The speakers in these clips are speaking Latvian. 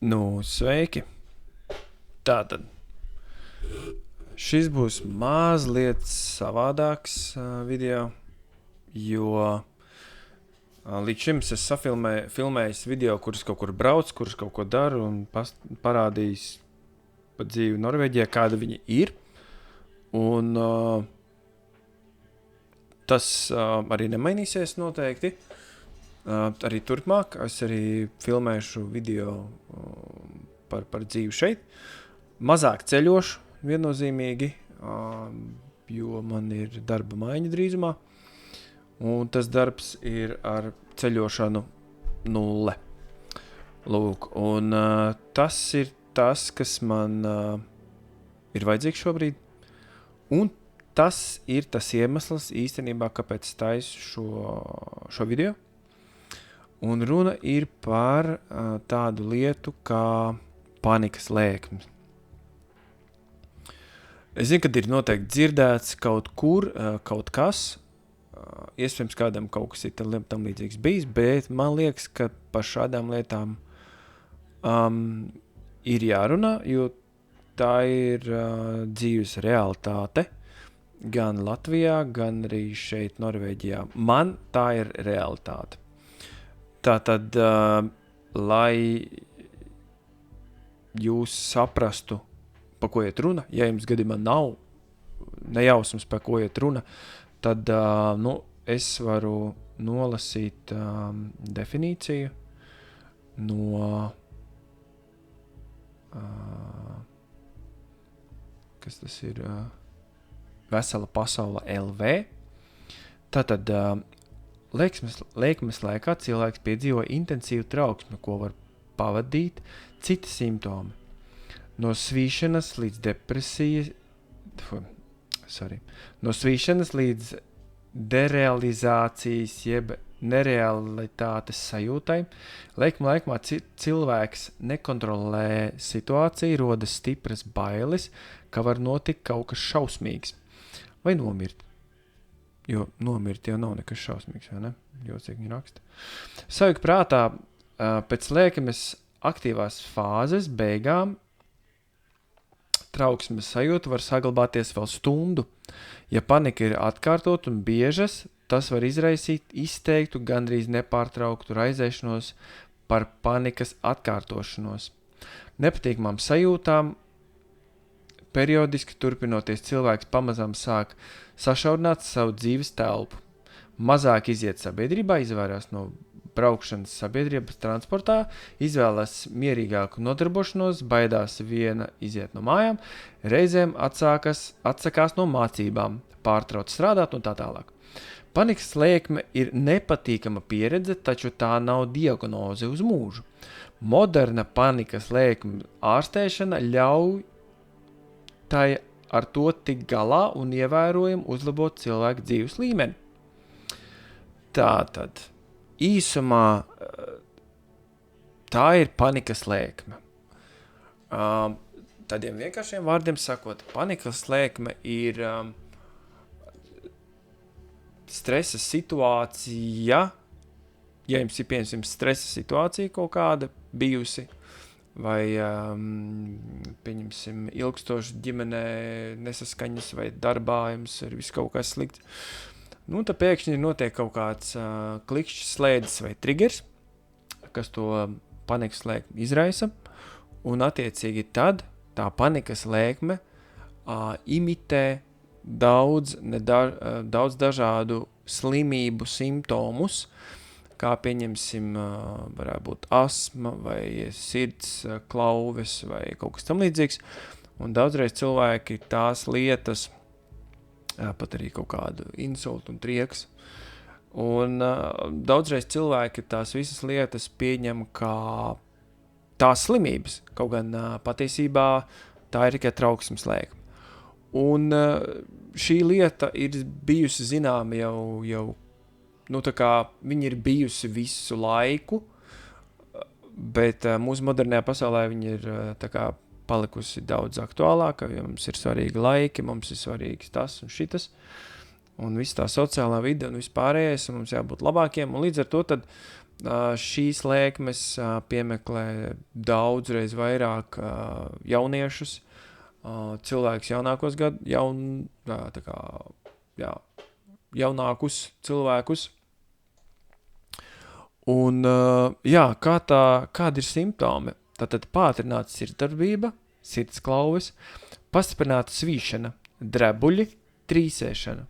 Nu, sveiki! Tātad, šis būs mazliet savādāks video, jo līdz šim es filmējis video, kurus kaut kur brauc, kurus kaut ko daru un parādījis pa dzīvi Norvēģijā, kāda viņi ir. Un tas arī nemainīsies noteikti. Arī turpmāk es arī filmēšu video par dzīvi šeit. Mazāk ceļošu viennozīmīgi, jo man ir darba maiņa drīzumā. Un tas darbs ir ar ceļošanu 0. Lūk, un tas ir tas, kas man ir vajadzīgs šobrīd. Un tas ir tas iemesls īstenībā, kāpēc taisu šo video. Un runa ir par tādu lietu kā panikas lēkmes. Es zinu, kad ir noteikti dzirdēts kaut kur, kaut kas, iespējams kādam kaut kas ir tam līdzīgs bijis, bet man liekas, ka par šādām lietām ir jārunā, jo tā ir dzīves realitāte gan Latvijā, gan arī šeit Norvēģijā. Man tā ir realitāte. Tātad, lai jūs saprastu, pa ko iet runa, ja jums gadījumā nav nejausmas, pa ko iet runa, tad es varu nolasīt definīciju no kas tas ir Vesela pasaule LV. Tātad lēkmes laikā cilvēks piedzīvo intensīvu trauksmi, ko var pavadīt citi simptomi. No svīšanas līdz derealizācijas jeb nerealitātes sajūtai. Lēkuma laikmā cilvēks nekontrolē situāciju, rodas stipras bailes, ka var notikt kaut kas šausmīgs vai nomirt. Jo nomirt jau nav nekas šausmīgs, vai ne? Jocīgi raksta. Sajūta prātā pēc lēkmes aktīvās fāzes beigām trauksmes sajūta var saglabāties vēl stundu. Ja panika ir atkārtot un biežas, tas var izraisīt izteiktu, gandrīz nepārtrauktu raizēšanos par panikas atkārtošanos. Nepatīkamām sajūtām periodiski turpinoties cilvēks pamazām sāk sašaurināt savu dzīves telpu. Mazāk iziet sabiedrībā, izvairās no braukšanas sabiedrības transportā, izvēlas mierīgāku nodarbošanos, baidās viena iziet no mājām, reizēm atsakās no mācībām, pārtrauc strādāt un tā tālāk. Panikas lēkme ir nepatīkama pieredze, taču tā nav diagnoze uz mūžu. Moderna panikas lēkme ārstēšana ļauj tai ar to tik galā un ievērojami uzlabot cilvēku dzīves līmeni. Tātad, īsumā, tā ir panikas lēkme. Tādiem vienkāršiem vārdiem sakot, panikas lēkme ir stresa situācija, ja jums ir piemēram stresa situācija kaut kāda bijusi, vai pieņemsim ilgstoši ģimenē nesaskaņas vai darbā jums ir viss kaut kas slikts. Tad pēkšņi notiek kaut kāds klikšķis, slēdzis vai triggers, kas to panikas lēkmi izraisa, un attiecīgi tad tā panikas lēkme imitē daudz dažādu slimību simptomus, kā pieņemsim, varētu būt asma vai sirds klauves vai kaut kas tam līdzīgs. Un daudzreiz cilvēki tās lietas, pat arī kaut kādu insultu un trieks. Un daudzreiz cilvēki tās visas lietas pieņem kā tās slimības, kaut gan patiesībā tā ir tikai trauksmes lēkme. Un šī lieta ir bijusi zināma jau tā kā viņi ir bijusi visu laiku, bet mūsu modernajā pasaulē viņi ir tā kā palikusi daudz aktuālāka, jo mums ir svarīgi laiki, mums ir svarīgs tas un šitas, un viss tā sociālā vide un vispārējais, un mums jābūt labākiem, un līdz ar to tad Šīs lēkmes piemeklē daudzreiz vairāk jauniešus, cilvēkus jaunākos jaunākus cilvēkus. Un, kādi ir simptomi? Tātad pātrināta sirdsdarbība, sirdsklauves, pastiprināta svīšana, drebuļi, trīsēšana.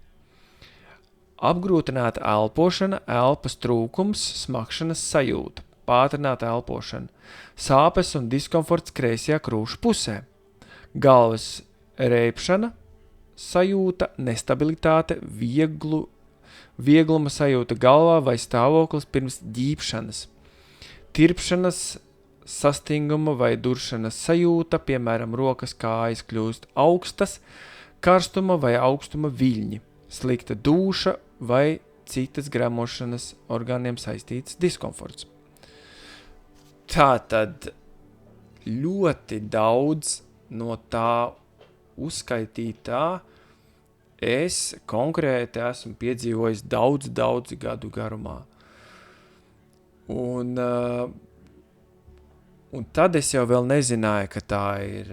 Apgrūtināta elpošana, elpas trūkums, smakšanas sajūta, pātrināta elpošana, sāpes un diskomforts kreisajā krūšu pusē, galvas reipšana, sajūta, nestabilitāte, viegluma sajūta galvā vai stāvoklis pirms ģīpšanas, tirpšanas, sastinguma vai duršanas sajūta, piemēram, rokas kājas kļūst augstas, karstuma vai augstuma viļņi, slikta dūša vai citas gremošanas orgāniem saistīts diskomforts. Tātad ļoti daudz no tā uzskaitītā es konkrēti esmu piedzīvojis daudz gadu garumā. Un tad es jau vēl nezināju, ka tā ir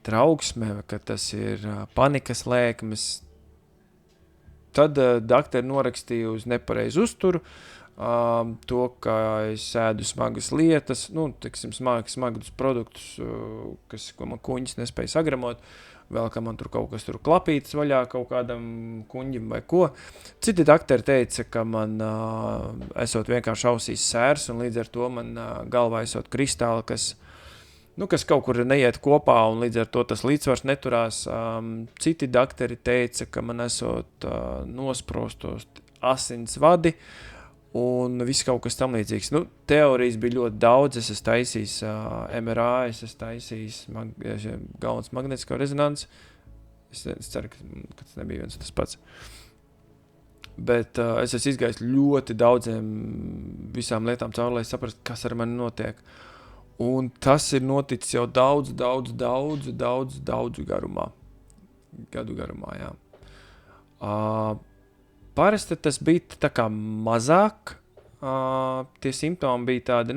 trauksme, ka tas ir panikas lēkmes. Tad daktere norakstīja uz nepareizu uzturu, to, ka es ēdu smagas lietas, smagus produktus, ko man kuņģis nespēja sagramot, vēl, ka man tur kaut kas tur klapītas vaļā kaut kādam kuņģim vai ko. Citi dakteri teica, ka man esot vienkārši ausīs sērs, un līdz ar to man galvā esot kristāli, kas kaut kur neiet kopā, un līdz ar to tas līdzsvars neturās. Citi dakteri teica, ka man esot nosprostos asins vadi, un viss kaut kas tam līdzīgs. Teorijas bija ļoti daudz, es esmu taisījis MRA, es esmu taisījis galvas magnētisko rezonanci. Es ceru, ka tas nebija viens tas pats. Bet es esmu izgājis ļoti daudziem visām lietām cauri, lai saprastu, kas ar mani notiek. Un tas ir noticis jau daudz gadu garumā, jā. Parasti tas bija tā kā mazāk, tie simptomi bija tādi,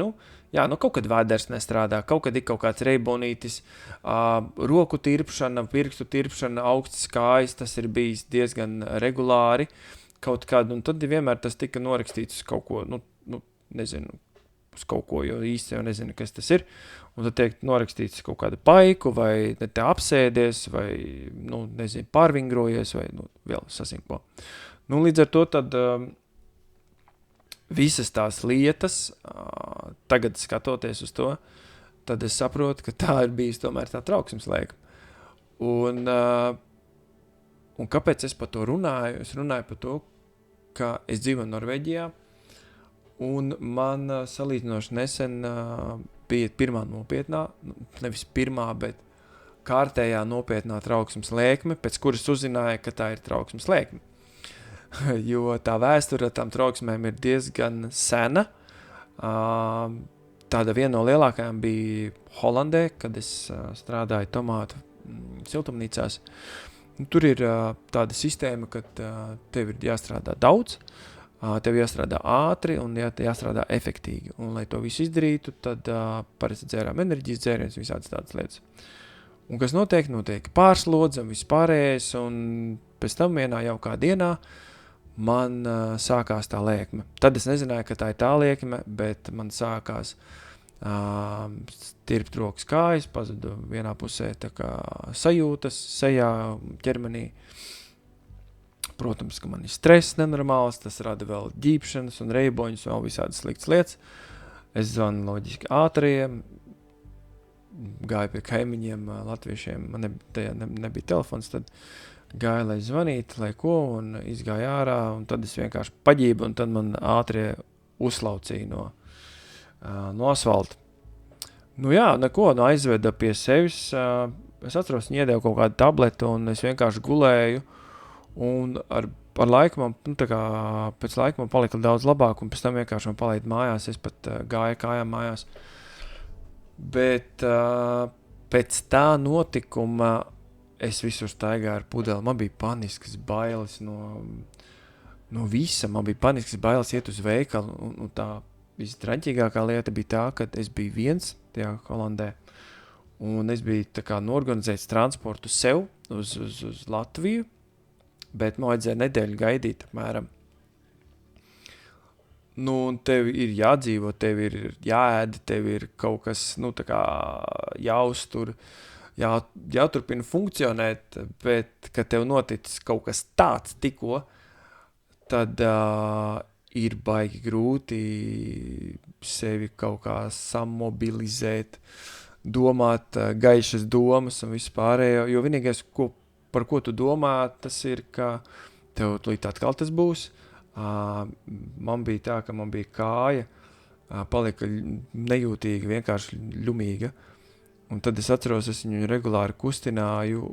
kaut kad vēders nestrādā, kaut kad ir kaut kāds reibonītis, roku tirpšana, pirkstu tirpšana, augstas kājas, tas ir bijis diezgan regulāri kaut kādu, un tad vienmēr tas tika norakstīts uz kaut ko, nezinu, uz kaut ko, jo īsti jau nezinu, kas tas ir, un tad tiek norakstīts kaut kādu paiku, vai te apsēdies, vai, nezinu, pārvingrojies, vai, vēl sasinko. Līdz ar to tad visas tās lietas, tagad skatoties uz to, tad es saprotu, ka tā ir bijis tomēr tā trauksmes lēkme. Un kāpēc es par to runāju? Es runāju par to, ka es dzīvoju Norvēģijā, un man salīdzinoši nesen bija pirmā nopietnā, nevis pirmā, bet kārtējā nopietnā trauksmes lēkme, pēc kuras uzzināja, ka tā ir trauksmes lēkme. Jo tā vēsture tām trauksmēm ir diezgan sena. Tāda viena no lielākajām bija Holandē, kad es strādāju tomātu siltumnīcās. Tur ir tāda sistēma, ka tev ir jāstrādā daudz, tev jāstrādā ātri un jāstrādā efektīgi. Un, lai to visu izdarītu, tad parasti dzērām enerģijas dzēriens, visādas tādas lietas. Un kas notiek? Notiek pārslodze un viss pārējais, un pēc tam vienā jaukā dienā man sākās tā lēkme. Tad es nezināju, ka tā ir tā lēkme, bet man sākās tirpt rokas kājas, pazudu vienā pusē tā kā sajūtas sejā, ķermenī. Protams, ka man ir stress nenormāls, tas rada vēl ģīpšanas un reiboņus, vēl visādas sliktas lietas. Es zvanu loģiski ātriem, gāju pie kaimiņiem, latviešiem, man nebija telefons, tad gāju, lai zvanītu, lai ko, un izgāju ārā, un tad es vienkārši paģību, un tad man ātrie uzlaucīja no asfalta. Aizveda pie sevis, es atceros, viņi iedeva kaut kādu tabletu, un es vienkārši gulēju, un ar laiku man, pēc laika man palika daudz labāk, un pēc tam vienkārši man palaida mājās, es pat gāju kājām mājās. Bet pēc tā notikuma es visur staigāju ar pudeli, man bija paniskas bailes no visa, man bija paniskas bailes iet uz veikalu, un tā Vistraņķīgākā lieta bija tā, ka es biju viens tajā Holandē, un es biju tā kā norganizējis transportu sev uz Latviju, bet man vajadzēja nedēļu gaidīt apmēram. Nu, un tev ir jādzīvo, tev ir jāēd, tev ir kaut kas, nu, tā kā jāuztur, jāturpina funkcionēt, bet, kad tev noticis kaut kas tāds tikko, tad ir baigi grūti sevi kaut kā samobilizēt, domāt gaišas domas un vispārējo, jo vienīgais, par ko tu domā, tas ir, ka tev līdz atkal tas būs. Man bija tā, ka man bija kāja, palika nejūtīga, vienkārši ļumīga. Un tad es atceros, es viņu regulāri kustināju,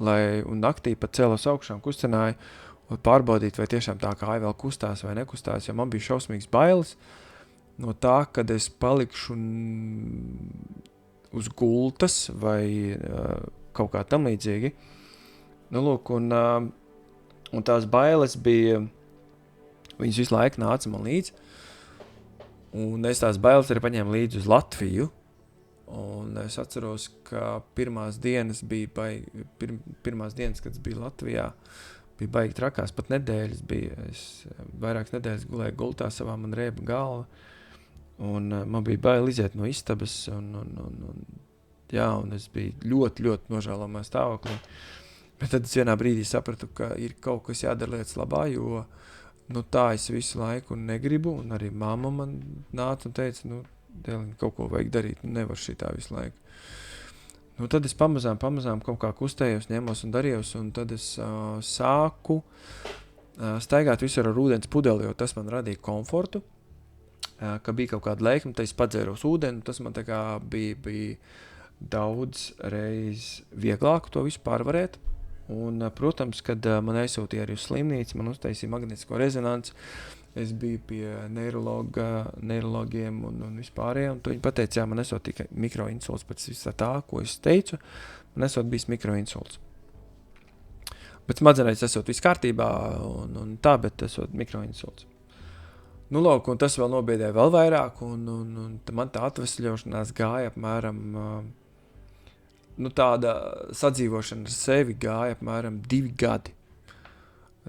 un naktī pat cēlos augšā un kustināju, un pārbaudīt, vai tiešām tā kāja vēl kustās vai nekustās, jo man bija šausmīgs bailes no tā, kad es palikšu uz gultas vai kaut kā tam līdzīgi. Nu, lūk, un tās bailes bija, viņas visu laiku nāca man līdzi, un es tās bailes arī paņēmu līdzi uz Latviju, un es atceros, ka pirmās dienas, kad es biju Latvijā, bija baigi trakās, pat nedēļas bija, es vairākas nedēļas gulēju gultā savā, man rēba galva, un man bija baili iziet no istabas, un es biju ļoti, ļoti nožēlojamā stāvoklī. Bet tad es vienā brīdī sapratu, ka ir kaut kas jādara lietas labā, jo tā es visu laiku negribu, un arī mamma man nāca un teica, Dēliņ, kaut ko vajag darīt, nevar šitā visu laiku. Tad es pamazām kaut kā kustējos, ņemos un darījos, un tad es sāku staigāt visur ar ūdens pudeli, jo tas man radīja komfortu, ka bija kaut kāda lēkme, tad es padzēros ūdeni, tas man tā kā bija daudz reiz vieglāk to visu pārvarēt. Un, protams, kad man aizsūtīja arī uz slimnīcu, man uztaisīja magnetisko rezonanci, es biju pie neirologiem un vispārējiem, un viņi pateica, jā, man esot tikai mikroinsults pēc visā tā, ko es teicu, man esot bijis mikroinsults. Bet smadzenēs esot viss kārtībā un tā, bet esot mikroinsults. Lūk, un tas vēl nobiedēja vēl vairāk, un man tā atvesļošanās gāja apmēram... tāda sadzīvošana ar sevi gāja apmēram 2 gadi.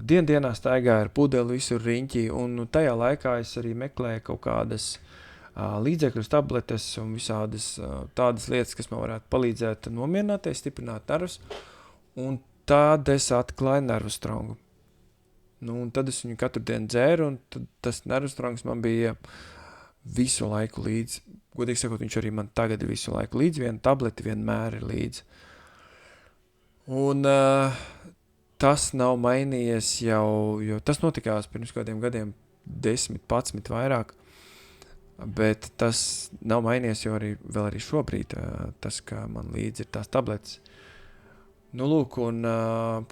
Dienā staigāju ar pudeli visur riņķī, un tajā laikā es arī meklēju kaut kādas līdzekļus, tabletes un visādas tādas lietas, kas man varētu palīdzēt nomierināties, stiprināt nervus, un tad es atklāju nervu strongu. Un tad es viņu katru dienu dzēru, un tad tas nervu strongs man bija visu laiku līdzi. Godīgi sakot, viņš arī man tagad ir visu laiku līdzi, viena tableti vienmēr ir līdzi. Un tas nav mainījies jo tas notikās pirms kādiem gadiem 10, 11 vairāk, bet tas nav mainījies, jo vēl arī šobrīd tas, ka man līdzi ir tās tabletes. Lūk, un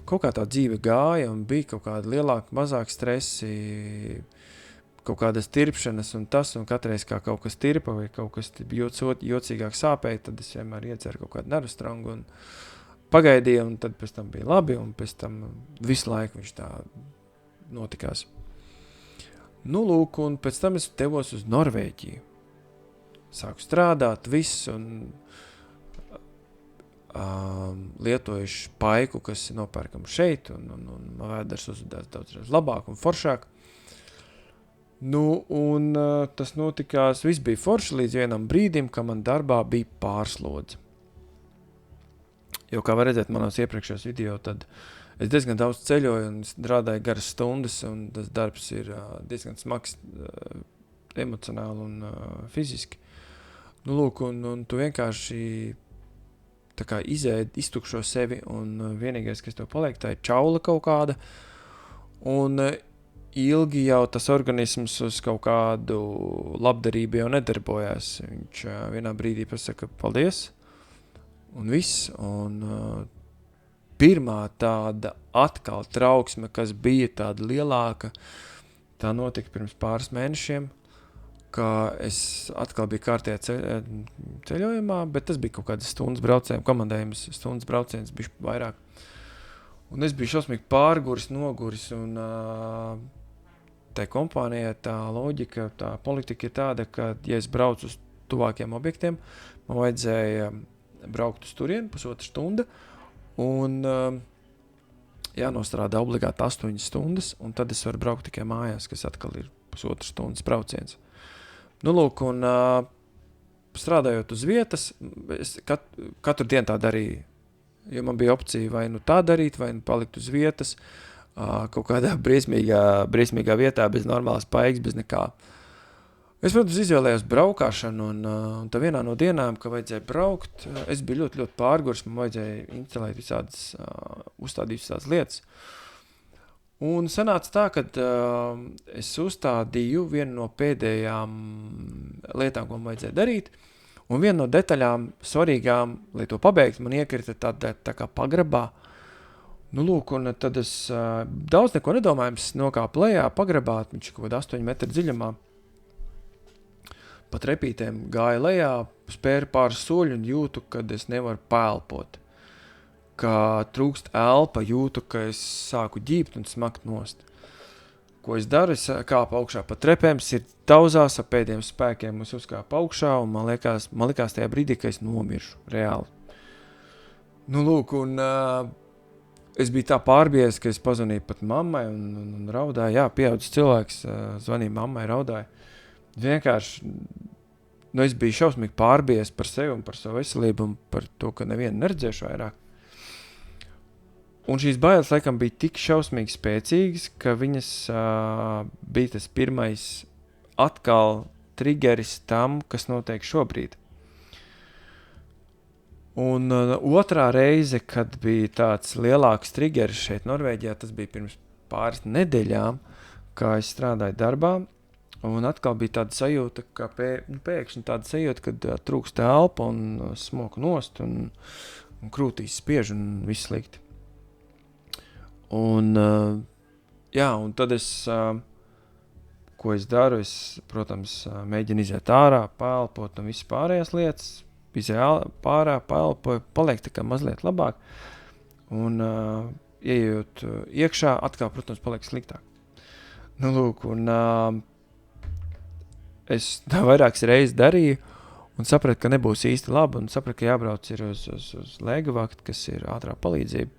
kaut kā tā dzīve gāja, un bija kaut kāda lielāka, mazāk stresi, kaut kādas tirpšanas un tas, un katreiz kā kaut kas tirpa vai kaut kas jocīgāk sāpēja, tad es vienmēr iedzeru kaut kādu nervu strongu un pagaidīju, un tad pēc tam bija labi, un pēc tam visu laiku viņš tā notikās. Lūk, un pēc tam es devos uz Norvēģiju. Sāku strādāt, viss, un lietojuši paiku, kas ir nopērkam šeit, un vēders uzvedās daudzreiz labāk un foršāk. Un tas notikās, viss bija forši līdz vienam brīdim, ka man darbā bija pārslodze. Jo, kā var redzēt manos iepriekšējos video, tad es diezgan daudz ceļoju un strādāju garas stundas, un tas darbs ir diezgan smags emocionāli un fiziski. Lūk, un tu vienkārši tā kā iztukšo sevi, un vienīgais, kas tev paliek, tā ir čaula kaut kāda, un ilgi jau tas organisms uz kaut kādu labdarību jau nedarbojās. Viņš vienā brīdī pasaka paldies, un viss. Un pirmā tāda atkal trauksme, kas bija tāda lielāka, tā notika pirms pāris mēnešiem, ka es atkal biju kārtējā ceļojumā, bet tas bija kaut kādas stundas brauciens, komandējums stundas brauciens, bija vairāk. Un es biju šausmīgi pārguris, noguris, un tai kompānijai tā loģika, tā politika ir tāda, ka, ja es braucu uz tuvākiem objektiem, man vajadzēja braukt uz turieni 1,5 stunda un jānostrādā obligāti 8 stundas, un tad es varu braukt tikai mājās, kas atkal ir 1,5 stundas brauciens. Nu, lūk, un strādājot uz vietas, es katru dienu tā darīju, jo man bija opcija vai nu tā darīt, vai nu palikt uz vietas, kaut kādā briesmīgā vietā, bez normālas paigas, bez nekā. Es, protams, izvēlējos braukāšanu, un tā vienā no dienām, ka vajadzēja braukt, es biju ļoti, ļoti pārgurs, man vajadzēja instalēt visādas, uzstādīt visādas lietas. Un sanāca tā, ka es uzstādīju vienu no pēdējām lietām, ko man vajadzēja darīt, un viena no detaļām svarīgām, lai to pabeigtu, man iekrita tā kā pagrabā. Nu, lūk, un tad es daudz neko nedomājams nokāpu lejā pagrabā, viņš kaut kādā 8 metru dziļumā. Pa trepītēm gāja lejā, spēru pāris soļu un jūtu, kad es nevaru pēlpot. Ka trūkst elpa, jūtu, ka es sāku ģībt un smakt nost. Ko es daru? Es kāpu augšā pa trepēm, sirds tauzās, ap pēdējiem spēkiem es uzkāpu augšā, un man likās tajā brīdī, ka es nomiršu, reāli. Nu, lūk, un es biju tā pārbies, ka es pazvanīju pat mammai un raudāju. Jā, pieaudzis cilvēks, zvanīja mammai, raudāju. Vienkārši, nu, es biju šausmīgi pārbies par sevi un par savu veselību un par to, ka nevienu neredzēšu vairāk. Un šīs bailes, laikam, bija tik šausmīgi spēcīgas, ka viņas bija tas pirmais atkal triggeris tam, kas notiek šobrīd. Un otrā reize, kad bija tāds lielāks triggeris šeit Norvēģijā, tas bija pirms pāris nedēļām, kā es strādāju darbā, un atkal bija tāda sajūta, ka pēkšņi tāda sajūta, kad trūkst elpa un smoku nost un krūtīs spiež un viss slikti. Un, jā, un tad es, ko es daru, es, protams, mēģinu iziet ārā, pēlpot un visas pārējās lietas, pārā, pēlpoju, paliek tā kā mazliet labāk, un ieejot iekšā, atkal, protams, paliek sliktāk. Nu, lūk, un es tā vairākas reizes darīju, un sapratu, ka nebūs īsti labi, un sapratu, ka jābrauc ir uz Lēgavakti, kas ir ātrā palīdzība.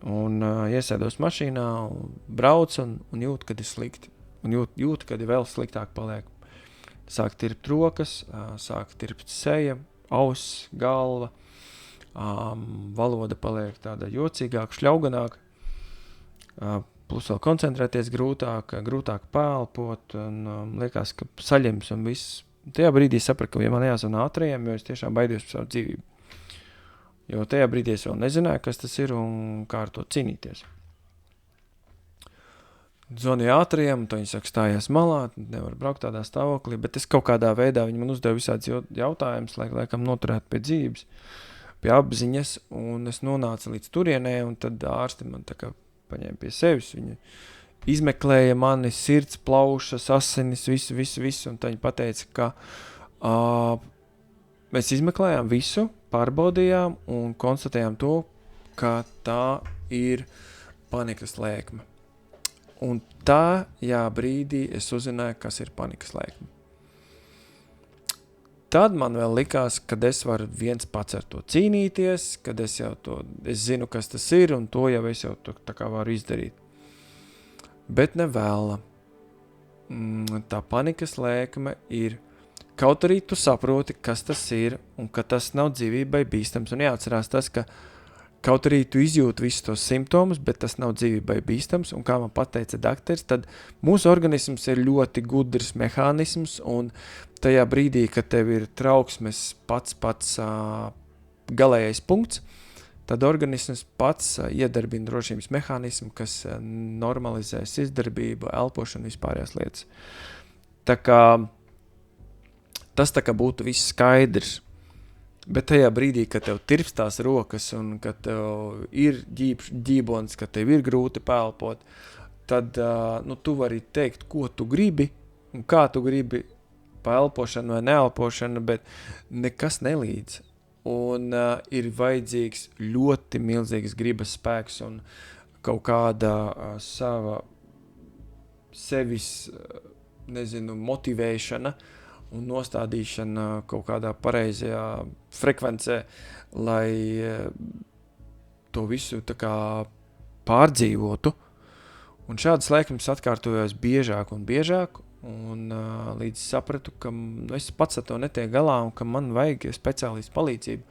Un iesēdos mašīnā, un braucu, un jūtu, kad ir slikti. Un jūtu, kad ir vēl sliktāk paliek. Sāk tirpt rokas, sāk tirpt seja, auss, galva, valoda paliek tāda jocīgāka, šļauganāka, plus vēl koncentrēties grūtāk pēlpot, un liekas, ka saļems un viss. Tajā brīdī sapratu, ka man jāzvanā ātrajiem, jo es tiešām baidījos par savu dzīvību. Jo tajā brīdī es vēl nezināju, kas tas ir un kā ar to cīnīties. Zvanīju ātrajiem, un viņi saka, stājās malā, nevar braukt tādā stāvoklī, bet es kaut kādā veidā, viņi man uzdeva visāds jautājumus, laikam noturētu pie dzīves, pie apziņas, un es nonācu līdz turienē, un tad ārsti man tā kā paņēma pie sevis, viņi izmeklēja mani, sirds, plaušas, asinis, visu, un tad viņi pateica, ka mēs izmeklējām visu, pārbaudījām un konstatējām to, ka tā ir panikas lēkme. Un tajā brīdī es uzzināju, kas ir panikas lēkme. Tad man vēl likās, kad es varu viens pats ar to cīnīties, kad es zinu, kas tas ir, un to jau es jau tā kā varu izdarīt. Bet nevēla. Tā panikas lēkme ir, kaut arī tu saproti, kas tas ir, un ka tas nav dzīvībai bīstams. Un jāatcerās tas, ka kaut arī tu izjūti visus tos simptomus, bet tas nav dzīvībai bīstams. Un kā man pateica dakteris, tad mūsu organisms ir ļoti gudrs mehānisms, un tajā brīdī, kad tev ir trauksmes pats galējais punkts, tad organisms pats iedarbina drošības mehānismu, kas normalizē sirdsdarbību, elpošanu, vispārējās lietas. Tā kā tas tā kā būtu viss skaidrs, bet tajā brīdī, kad tev tirpstās rokas un kad tev ir ģībons, kad tev ir grūti pēlpot, tad tu vari teikt, ko tu gribi un kā tu gribi pēlpošana vai neelpošana, bet nekas nelīdz. Un ir vajadzīgs ļoti milzīgs gribas spēks un kaut kāda sevis, motivēšana un nostādīšana kaut kādā pareizajā frekvencē, lai to visu tā kā pārdzīvotu. Un šādas laikums atkārtojos biežāk un biežāk, un līdz sapratu, ka es pats ar to netiek galā un ka man vajag speciālistu palīdzību.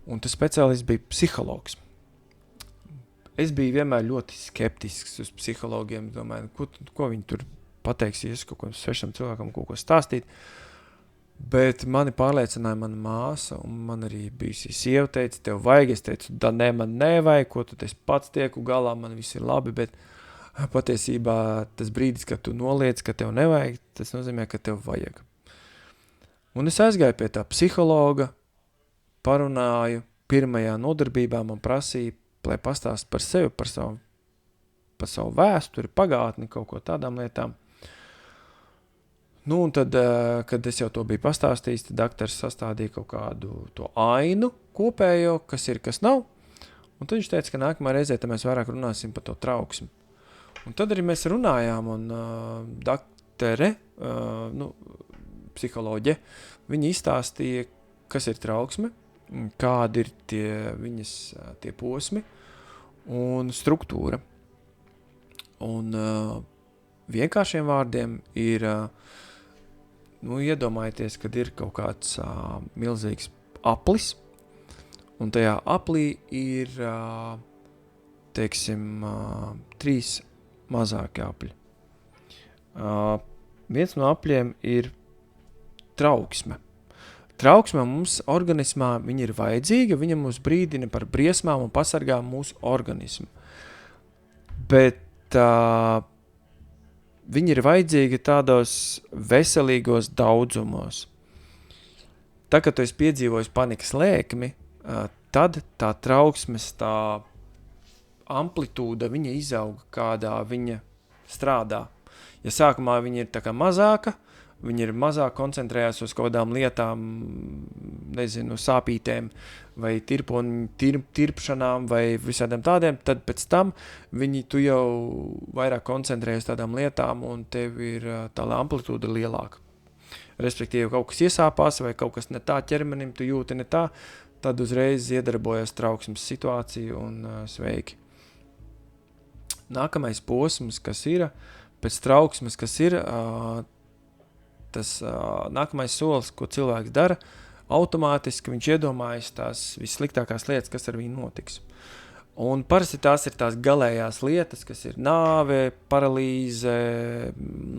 Un tas speciālists bija psihologs. Es biju vienmēr ļoti skeptisks uz psihologiem, domāju, ko viņi tur pateiksies, kaut ko svešam cilvēkam, kaut ko stāstīt. Bet mani pārliecināja mana māsa, un man arī bijusi sieva teica, tev vajag, es teicu, da ne, man nevajag, ko tad es pats tieku galā, man viss ir labi, bet patiesībā tas brīdis, kad tu noliec, ka tev nevajag, tas nozīmē, ka tev vajag. Un es aizgāju pie tā psihologa, parunāju, pirmajā nodarbībā man prasīja, lai pastāst par sevi, par savu vēsturi, pagātni, kaut ko tādām lietām. Nu, un tad, kad es jau to biju pastāstījis, tad daktars sastādīja kaut kādu to ainu kopējo, kas ir, kas nav. Un tad viņš teica, ka nākamā reizē mēs vairāk runāsim par to trauksmi. Un tad arī mēs runājām, un daktere, psiholoģe, viņa izstāstīja, kas ir trauksme, kādi ir viņas posmi un struktūra. Un vienkāršiem vārdiem ir, iedomājieties, kad ir kaut kāds milzīgs aplis, un tajā aplī ir, teiksim, 3 mazāki apļi. Viens no apļiem ir trauksme. Trauksme mums organismā viņa ir vajadzīga, viņa mūs brīdina par briesmām un pasargā mūsu organismu. Bet viņa ir vajadzīga tādos veselīgos daudzumos. Tā, kad tu esi piedzīvojis panikas lēkmi, tad tā trauksmes, tā amplitūda, viņa izauga, kādā viņa strādā. Ja sākumā viņa ir tā kā mazāka, viņa ir mazāk koncentrējās uz kaut kādām lietām, sāpītēm vai tirpšanām vai visādiem tādiem, tad pēc tam tu jau vairāk koncentrējies tādām lietām un tev ir tā amplitūda lielāka. Respektīvi, kaut kas iesāpās vai kaut kas ne tā ķermenim, tu jūti ne tā, tad uzreiz iedarbojas trauksmes situācija un sveiki. Nākamais posms, kas ir, pēc trauksmes, kas ir, tas nākamais solis, ko cilvēks dara, automātiski viņš iedomājas tās vissliktākās lietas, kas ar viņu notiks. Un parasti tās ir tās galējās lietas, kas ir nāve, paralīze,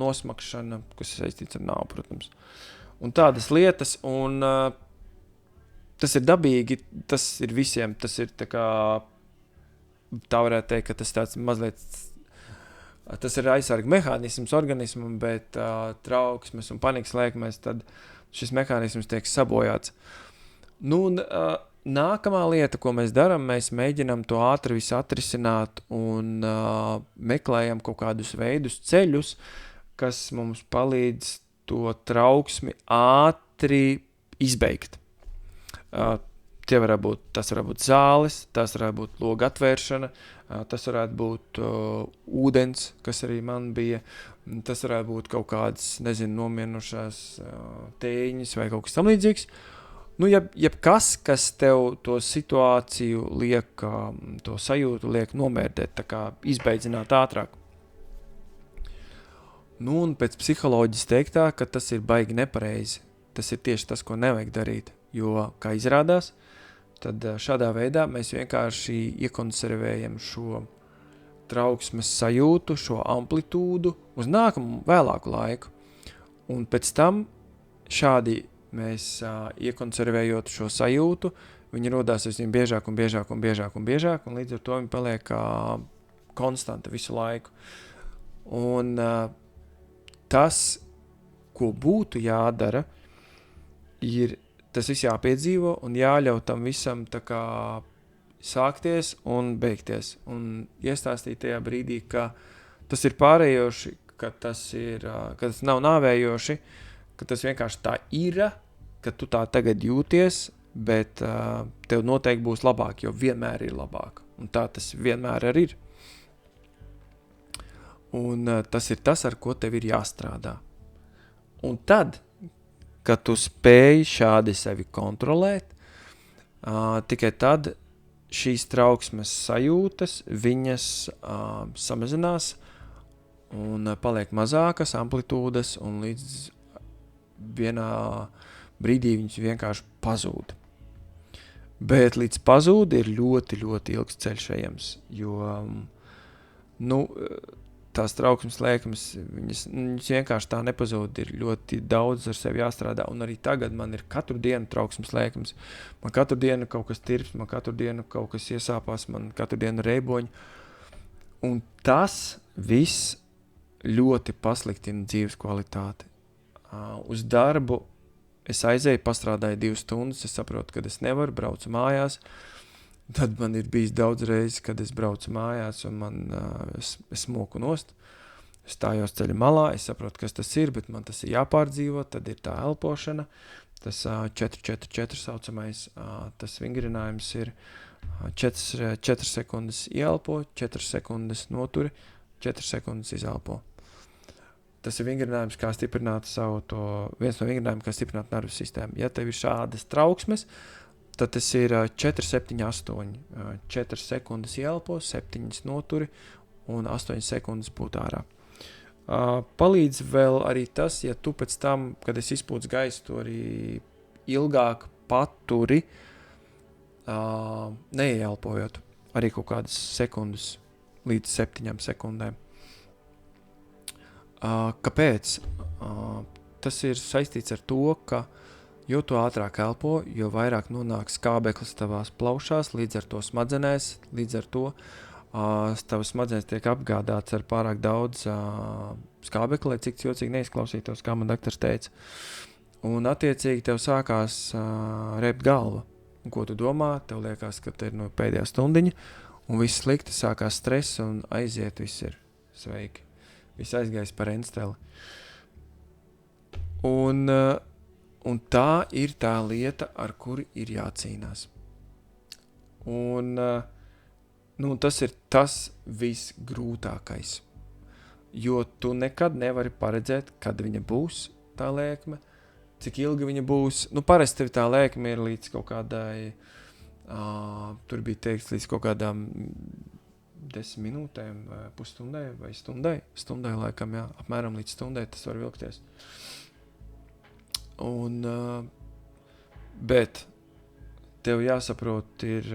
nosmakšana, kas ir saistīts ar nāvu, protams. Un tādas lietas, un tas ir dabīgi, tas ir visiem, tas ir tā kā, tā varētu teikt, ka tas tāds mazliet, tas ir aizsarga mehānisms organismam, bet trauksmes un panikas lēkmēs, tad šis mehānisms tiek sabojāts. Nu, un nākamā lieta, ko mēs darām, mēs mēģinām to ātri visu atrisināt un meklējam kaut kādus veidus, ceļus, kas mums palīdz to trauksmi ātri izbeigt. Tas varētu būt zāles, tas varētu būt loga atvēršana, tas varētu būt ūdens, kas arī man bija, tas varētu būt kaut kādas, nomierinošās tēņas vai kaut kas tam līdzīgs. Nu, jebkas, kas tev to situāciju liek, to sajūtu liek nomērdēt, tā kā izbeidzināt ātrāk. Nu, un pēc psiholoģijas teiktā, ka tas ir baigi nepareizi. Tas ir tieši tas, ko nevajag darīt, jo, kā izrādās, tad šādā veidā mēs vienkārši iekonservējam šo trauksmes sajūtu, šo amplitūdu uz nākamu vēlāku laiku. Un pēc tam šādi mēs iekonservējot šo sajūtu, viņi rodās aizvien biežāk un biežāk un biežāk un biežāk, un līdz ar to viņi paliek konstanta visu laiku. Un tas, ko būtu jādara, ir tas viss jāpiedzīvo un jāļauj tam visam tā kā sākties un beigties. Un iestāstīt tajā brīdī, ka tas ir pārējoši, ka tas nav nāvējoši, ka tas vienkārši tā ir, ka tu tā tagad jūties, bet tev noteikti būs labāk, jo vienmēr ir labāk. Un tā tas vienmēr arī ir. Un tas ir tas, ar ko tev ir jāstrādā. Un tad, kad tu spēj šādi sevi kontrolēt, tikai tad šīs trauksmes sajūtas, viņas samazinās un paliek mazākas amplitūdas, un līdz vienā brīdī viņas vienkārši pazūd. Bet līdz pazūd ir ļoti, ļoti ilgs ceļš ejams, jo tās trauksmes lēkmes, viņas vienkārši tā nepazūd, ir ļoti daudz ar sevi jāstrādā, un arī tagad man ir katru dienu trauksmes lēkmes, man katru dienu kaut kas tirps, man katru dienu kaut kas iesāpās, man katru dienu reiboņi, un tas viss ļoti pasliktina dzīves kvalitāti. Uz darbu es aizēju, pastrādāju 2 stundas, es saprotu, kad es nevaru, braucu mājās. Tad man ir bijis daudz reizes, kad es braucu mājās un es moku nost. Es stājos ceļa malā, es saprotu, kas tas ir, bet man tas ir jāpārdzīvo, tad ir tā elpošana. Tas 4-4-4 saucamais, tas vingrinājums ir 4 sekundes ieelpo, 4 sekundes noturi, 4 sekundes izelpo. Tas ir vingrinājums, kā stiprināt viens no vingrinājumiem, kā stiprināt nervu sistēmu. Ja tev ir šādas trauksmes, tad tas ir 4-7-8. 4 sekundes ieelpo, 7 noturi un 8 sekundes būt ārā. Palīdz vēl arī tas, ja tu pēc tam, kad es izpūtu gaisu, to arī ilgāk paturi, neieelpojot, arī kaut kādas sekundes līdz 7 sekundēm. Kāpēc? Tas ir saistīts ar to, ka jo tu ātrāk elpo, jo vairāk nonāk skābeklis tavās plaušās, līdz ar to smadzenēs, līdz ar to tavas smadzenes tiek apgādāts ar pārāk daudz skābekli, lai cik jocīgi neizklausītos, kā man daktars teica. Un attiecīgi tev sākās rept galva. Un ko tu domā? Tev liekas, ka te ir no pēdējā stundiņa, un viss slikti, sākās stress un aiziet, viss ir sveiki. Viss aizgājis par ensteli. Un tā ir tā lieta, ar kuri ir jācīnās. Un tas ir tas visgrūtākais. Jo tu nekad nevari paredzēt, kad viņa būs, tā lēkme, cik ilgi viņa būs. Parasti tev tā lēkme ir līdz kaut kādai, tur bija teikts līdz kaut kādām 10 minūtēm, pusstundai vai stundai. Stundai laikam, jā, apmēram līdz stundai tas var vilkties. Bet tev jāsaprot ir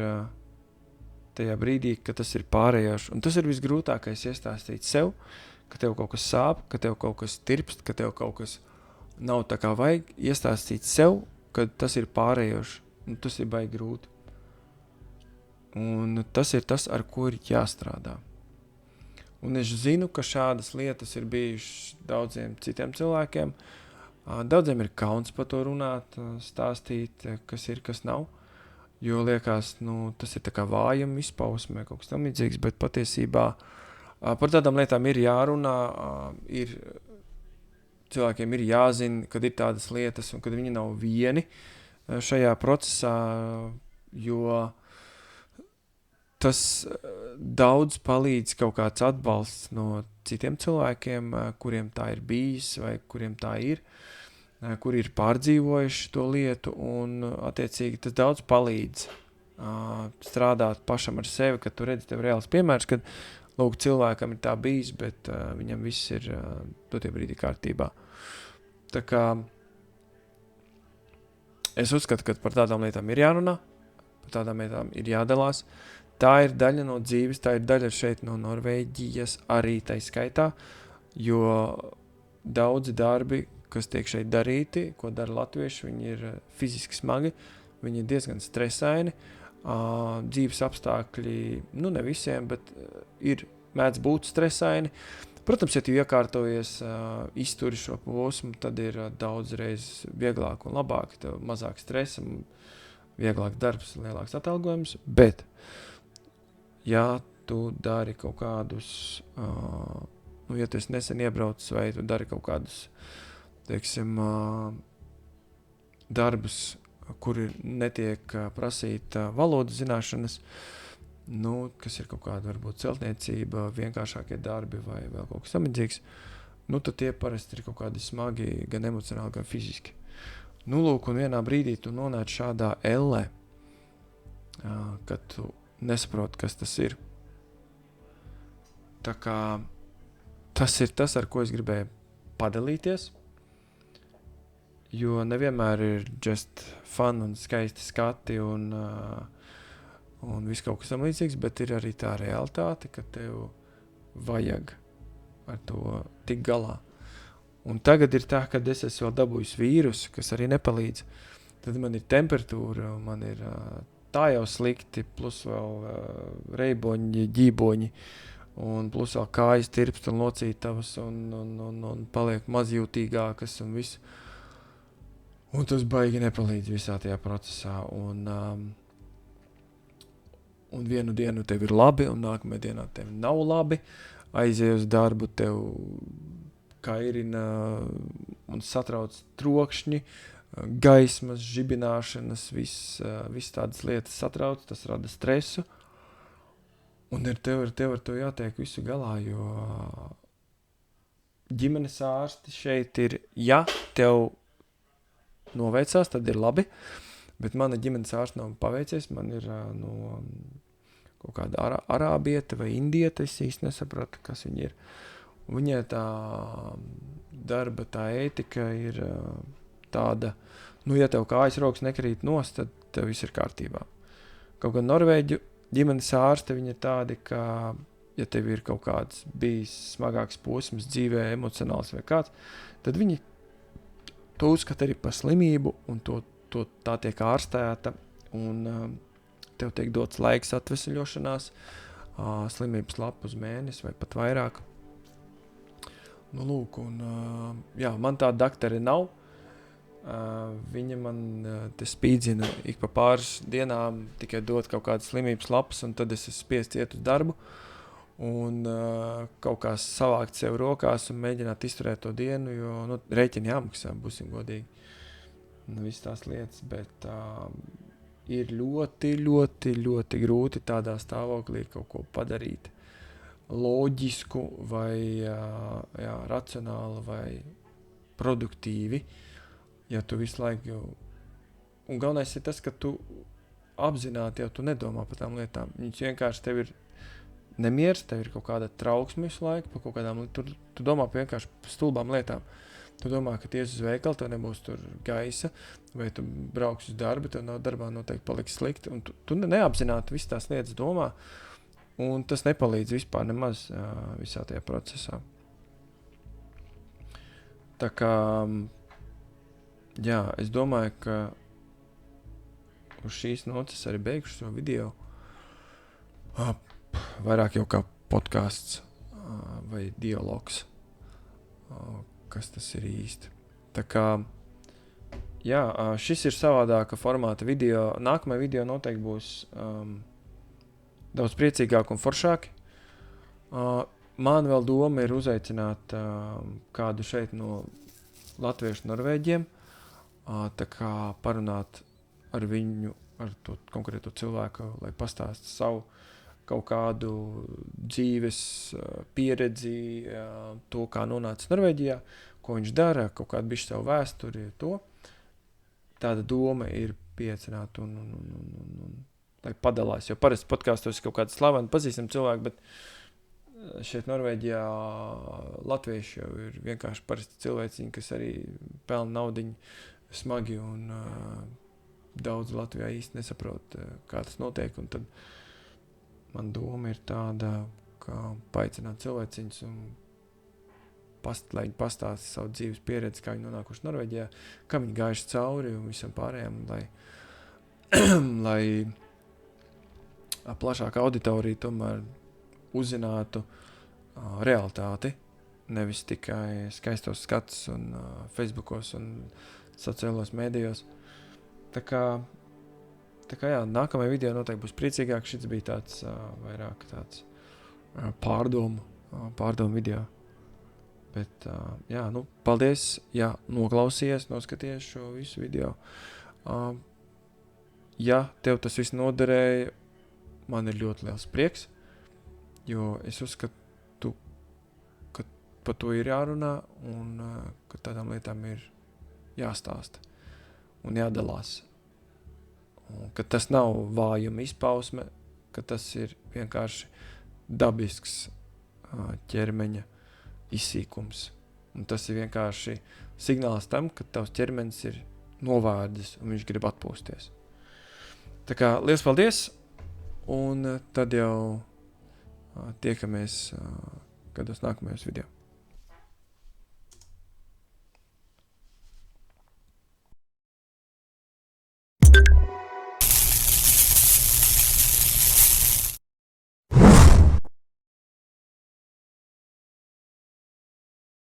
tajā brīdī, ka tas ir pārējoši. Un tas ir visgrūtākais iestāstīt sev, ka tev kaut kas sāp, ka tev kaut kas tirpst, ka tev kaut kas nav tā kā vajag. Iestāstīt sev, ka tas ir pārējoši. Un tas ir baigi grūti. Un tas ir tas, ar ko ir jāstrādā. Un es zinu, ka šādas lietas ir bijušas daudziem citiem cilvēkiem. Daudziem ir kauns par to runāt, stāstīt, kas ir, kas nav. Jo liekas, tas ir tā kā vājuma izpausme, kaut kas tam līdzīgs, bet patiesībā par tādām lietām ir jārunā, cilvēkiem ir jāzina, kad ir tādas lietas un kad viņi nav vieni šajā procesā, jo tas daudz palīdz kaut kāds atbalsts no citiem cilvēkiem, kuriem tā ir bijis vai kuriem tā ir, kuri ir pārdzīvojuši to lietu, un attiecīgi tas daudz palīdz strādāt pašam ar sevi, kad tu redzi tev reāls piemērs, kad lūk, cilvēkam ir tā bijis, bet viņam viss ir dotie brīdī kārtībā. Tā kā es uzskatu, ka par tādām lietām ir jārunā, par tādām lietām ir jādalās. Tā ir daļa no dzīves, tā ir daļa šeit no Norvēģijas arī tai skaitā, jo daudzi darbi, kas tiek šeit darīti, ko dara latvieši, viņi ir fiziski smagi, viņi ir diezgan stresaini, dzīves apstākļi, ne visiem, bet ir mēdz būt stresaini. Protams, ja tu iekārtojies, izturi šo posmu, tad ir daudz reizes vieglāk un labāk, tev mazāk stresa, vieglāk darbs, lielāks atalgojums, bet ja tu dari kaut kādus, ja tu esi nesen iebraucis vai tu dari kaut kādus, teiksim, darbus, kuri netiek prasīt valodu zināšanas, kas ir kaut kāda varbūt celtniecība, vienkāršākie darbi vai vēl kaut kas samedzīgs, tad tie parasti ir kaut kādi smagi, gan emocionāli, gan fiziski. Lūk, un vienā brīdī tu nonāc šādā ellē, kad tu nesaproti, kas tas ir. Tā kā tas ir tas, ar ko es gribēju padalīties, jo nevienmēr ir just fun un skaisti skati un viss kaut kas tam līdzīgs, bet ir arī tā realitāte, ka tev vajag ar to tik galā. Un tagad ir tā, ka es esmu vēl dabūjis vīrusu, kas arī nepalīdz. Tad man ir temperatūra, man ir tā jau slikti, plus vēl reiboņi, ģīboņi, un plus vēl kājas tirpst un locītavas, un paliek mazjūtīgākas un viss. Un tas baigi nepalīdz visā tajā procesā. Un vienu dienu tev ir labi, un nākamajā dienā tev nav labi. Aizej uz darbu, tev kairina un satrauc trokšņi, gaismas, žibināšanas, viss tādas lietas satrauc, tas rada stresu. Un tev ar to jātiek visu galā, jo ģimenes ārsti šeit ir, ja tev noveicās, tad ir labi, bet mana ģimenes ārsts nav paveicies, man ir no kaut kāda arābieta vai indieta, es īsti nesapratu, kas viņi ir. Un viņai tā darba, tā ētika ir tāda, ja tev kājas rokas nekrīt nost, tad tev viss ir kārtībā. Kaut gan Norvēģu ģimenes ārsti, viņi ir tādi, ka, ja tev ir kaut kāds bijis smagāks posms dzīvē, emocionāls vai kāds, tad viņi to uzskata arī par slimību, un tā tiek ārstēta, un tev tiek dots laiks atveseļošanās, slimības lapu uz mēnesi vai pat vairāk. Lūk, un man tā daktari nav. Viņa man te spīdzina ik pa pāris dienām tikai dot kaut kādas slimības lapas, un tad es esmu spiests iet uz darbu un kaut kā savākt sev rokās un mēģināt izturēt to dienu, jo rēķini jāmaksā, būsim godīgi. Viss tās lietas, bet ir ļoti, ļoti, ļoti grūti tādā stāvoklī kaut ko padarīt loģisku vai racionāli vai produktīvi, ja tu visu laiku un galvenais ir tas, ka tu apzināti jau tu nedomā par tām lietām. Viņš vienkārši tev ir nemieris, tev ir kaut kāda trauksme visu laiku par kaut kādām lietām. Tu domā par vienkārši stulbām lietām. Tu domā, ka ties uz veikalu, tev nebūs tur gaisa, vai tu brauks uz darbu, tev darbā noteikti paliks slikti. Un tu neapzināti visas tās lietas domā, un tas nepalīdz vispār nemaz visā tajā procesā. Tā kā, es domāju, ka uz šīs notas arī beigšu šo video. Vairāk jau kā podcasts vai dialogs. Kas tas ir īsti. Tā kā, šis ir savādāka formāta video. Nākamajā video noteikti būs daudz priecīgāk un foršāki. Man vēl doma ir uzaicināt kādu šeit no latviešu norvēģiem, tā kā parunāt ar viņu, ar to konkrēto cilvēku, lai pastāst savu kaut kādu dzīves pieredzi, to, kā nonāca Norvēģijā, ko viņš dara, kaut kādu bišķi savu vēsturi, to. Tāda doma ir piecināt un lai padalās, jo parasti podkāstos ir kaut kāda slavena, pazīstama cilvēki, bet šeit Norvēģijā latvieši jau ir vienkārši parasti cilvēciņi, kas arī pelna naudiņu smagi un daudz Latvijā īsti nesaprot, kā tas notiek, un tad man doma ir tāda, kā paaicināt cilvēciņus un lai viņi pastāsta savu dzīves pieredzi, kā viņi nonākuši Norvēģijā, kā viņi gājuši cauri un visam pārējām, lai plašāka auditorija tomēr uzzinātu realitāti, nevis tikai skaistos skatus un Facebookos un sociālos mēdījos. Tā kā nākamajā video noteikti būs priecīgāk. Šis bija tāds vairāk tāds pārdomu video. Bet, paldies, noklausījies, noskaties šo visu video. Ja tev tas viss noderēja, man ir ļoti liels prieks, jo es uzskatu, ka par to ir jārunā un ka tādām lietām ir jāstāsta un jādalās. Un, ka tas nav vājuma izpausme, ka tas ir vienkārši dabisks ķermeņa izsīkums. Un tas ir vienkārši signāls tam, ka tavs ķermenis ir novārdis un viņš grib atpūsties. Tā kā liels paldies, un tad jau tiekamies kādos nākamajos video.